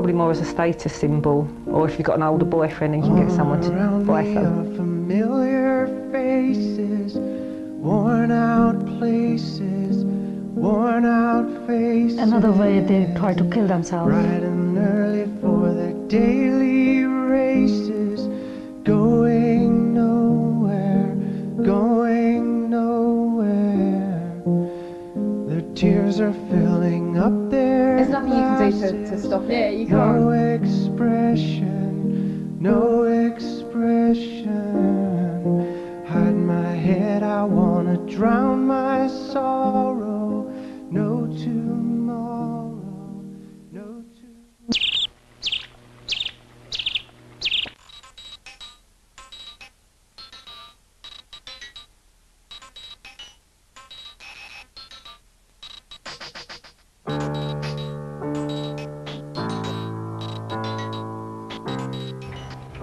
probably more as a status symbol, or if you've got an older boyfriend and you can get someone to buy some. Familiar faces, worn out places, worn out faces. Another way they try to kill themselves. Bright and early for their daily races, going nowhere, going nowhere. Their tears are filling up their There's nothing you can do to stop it. Yeah, you can't. No expression, no expression. Hide my head, I wanna drown my sorrow. No tomorrow, no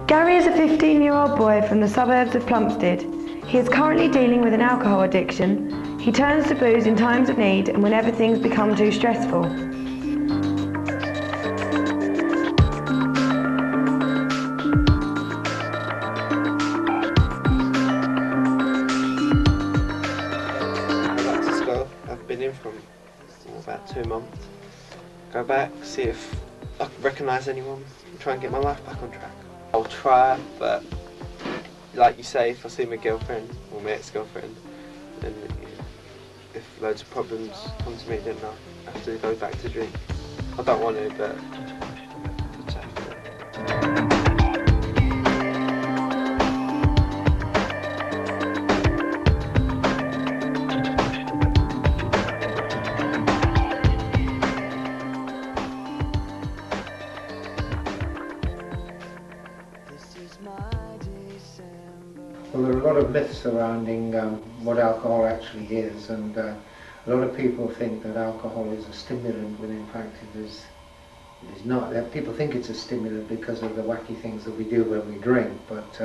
Gary is a 15-year-old boy from the suburbs of Plumstead. He is currently dealing with an alcohol addiction. He turns to booze in times of need and whenever things become too stressful. Back to school. I've been in for about 2 months. Go back, see if I can recognise anyone, and try and get my life back on track. I'll try, but like you say, if I see my girlfriend or my ex-girlfriend, then if loads of problems come to me, then I have to go back to drink. I don't want to, but I just have to. Well, there are a lot of myths surrounding what alcohol actually is, and a lot of people think that alcohol is a stimulant, when in fact it is not. People think it's a stimulant because of the wacky things that we do when we drink, but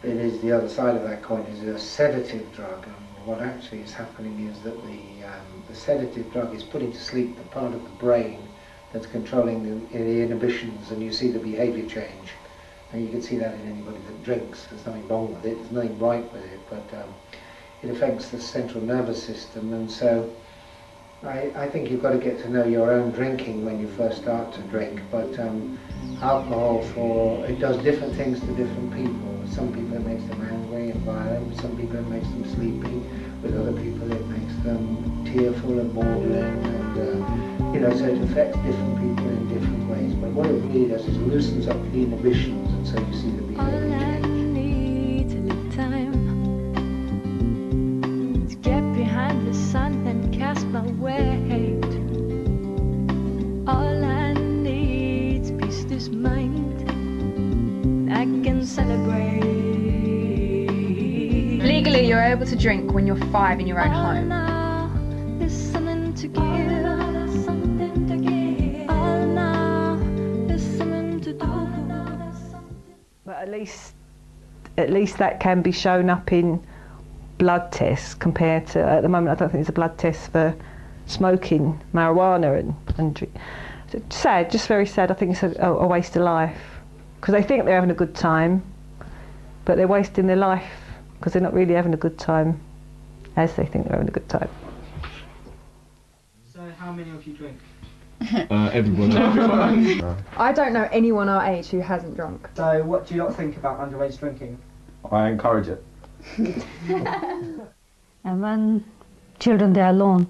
it is the other side of that coin. Is a sedative drug, and what actually is happening is that the sedative drug is putting to sleep the part of the brain that's controlling the inhibitions, and you see the behaviour change. And you can see that in anybody that drinks. There's nothing wrong with it, there's nothing right with it, but it affects the central nervous system, and so I think you've got to get to know your own drinking when you first start to drink, but alcohol, it does different things to different people. Some people it makes them angry and violent, some people it makes them sleepy, with other people it makes them tearful and maudlin, and you know, so it affects different people in different ways, but what it really does is loosens up the inhibitions, and so you see the behaviour change. All I need is a little time to get behind the sun and cast my weight. All I need is peace this mind, I can celebrate. Legally, you're able to drink when you're 5 in your own home. There's something to give. But at least that can be shown up in blood tests compared to, at the moment I don't think there's a blood test for smoking marijuana and drink. It's sad, just very sad. I think it's a waste of life, because they think they're having a good time, but they're wasting their life because they're not really having a good time as they think they're having a good time. So how many of you drink? Everyone. I don't know anyone our age who hasn't drunk. So what do you lot think about underage drinking? I encourage it. And when children, they're alone,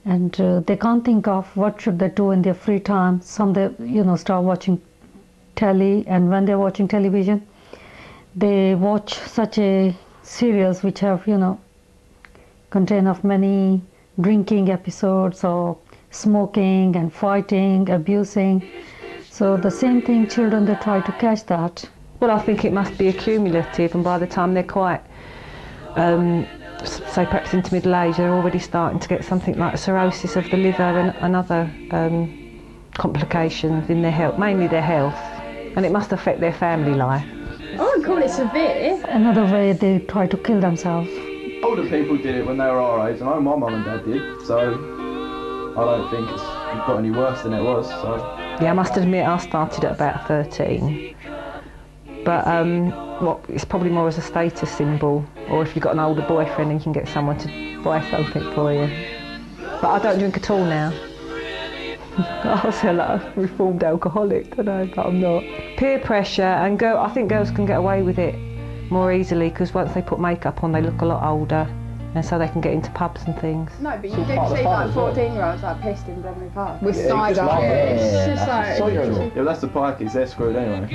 and they can't think of what should they do in their free time. Some they, start watching telly, and when they're watching television, they watch such a serials which have, contain of many drinking episodes or smoking and fighting, abusing. So the same thing, children, they try to catch that. Well, I think it must be accumulative, and by the time they're quite, say perhaps into middle age, they're already starting to get something like cirrhosis of the liver and other complications in their health, mainly their health, and it must affect their family life. I wouldn't call it severe. Another way they try to kill themselves. Older people did it when they were our age, and I know my mum and dad did, so I don't think it's got any worse than it was, so Yeah, I must admit I started at about 13. But it's probably more as a status symbol, or if you've got an older boyfriend and you can get someone to buy something for you. But I don't drink at all now. I sound like a reformed alcoholic, I know, but I'm not. Peer pressure, and I think girls can get away with it more easily because once they put makeup on they look a lot older, and so they can get into pubs and things. No, but you do see like 14-year-olds like pissed in Bromley Park. With cider. It's just like... Yeah, but that's the Pikeys, they're screwed anyway.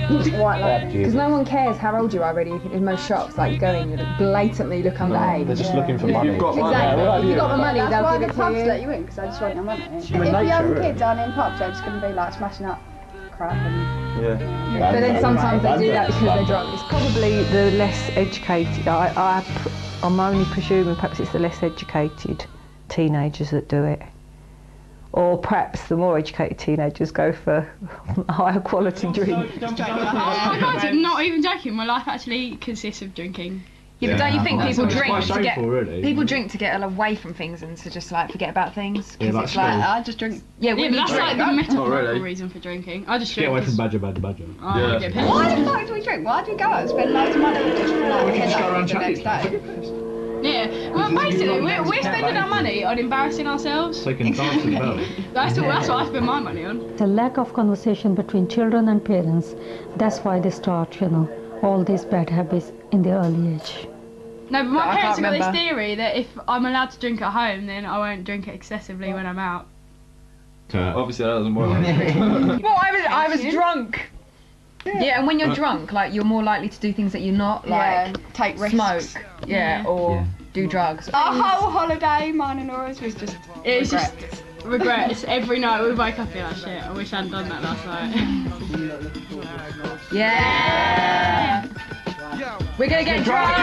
Because no one cares how old you are really. In most shops, like you go in, you blatantly look underage. They're just looking for money. You've got money. If you've got the money, they'll give it to you. That's why the pubs let you in, because they just want your money. If young kids aren't in pubs, they're just going to be like smashing up crap and... Yeah. But then sometimes they do that because they're drunk. It's probably the less educated, I'm only presuming perhaps it's the less educated teenagers that do it. Or perhaps the more educated teenagers go for higher quality drink. I'm not even joking, my life actually consists of drinking. Yeah, but don't you think people drink to get people drink to get away from things and to just like forget about things? Yeah, it's like I just drink. Yeah, but that's like the metaphorical reason for drinking. I just drink. Get away from badger. I get pissed. Why the fuck do we drink? Why do we go out and spend loads of money just for like We can just go around the next day? Yeah, well basically we're spending our money on embarrassing ourselves. So you can dance with belly. That's what I spend my money on. The lack of conversation between children and parents, that's why they start, all these bad habits in the early age. No, but my parents have got this theory that if I'm allowed to drink at home, then I won't drink excessively when I'm out. Obviously that doesn't work. Well, I was drunk. Yeah, and when you're drunk, like you're more likely to do things that you're not, like take risks. Smoke, or do drugs. Our whole holiday, mine and Nora's, was just just regrets. Every night we wake up and be like, shit, I wish I hadn't done that last night. Yeah. We're gonna get drunk!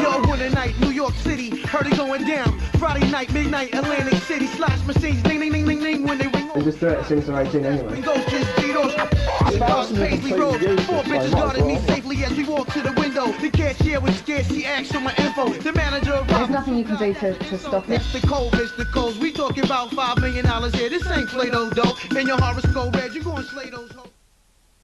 Yo, one night, New York City, heard it going down. Friday night, midnight, Atlantic City, slash machines, ding, ding, ding, ding, ding, when they ring. They just do it since they're 18 anyway. Ghost just beat us. Paisley Road, 4 bitches guarded me safely as we walked to the window. The cashier was scared, she asked for my info. The manager arrived. There's nothing you can do to stop it. Mr. Cole, we talking about $5 million here. This ain't Play-Doh, dough. In your horoscope red, you gonna slay those hoes.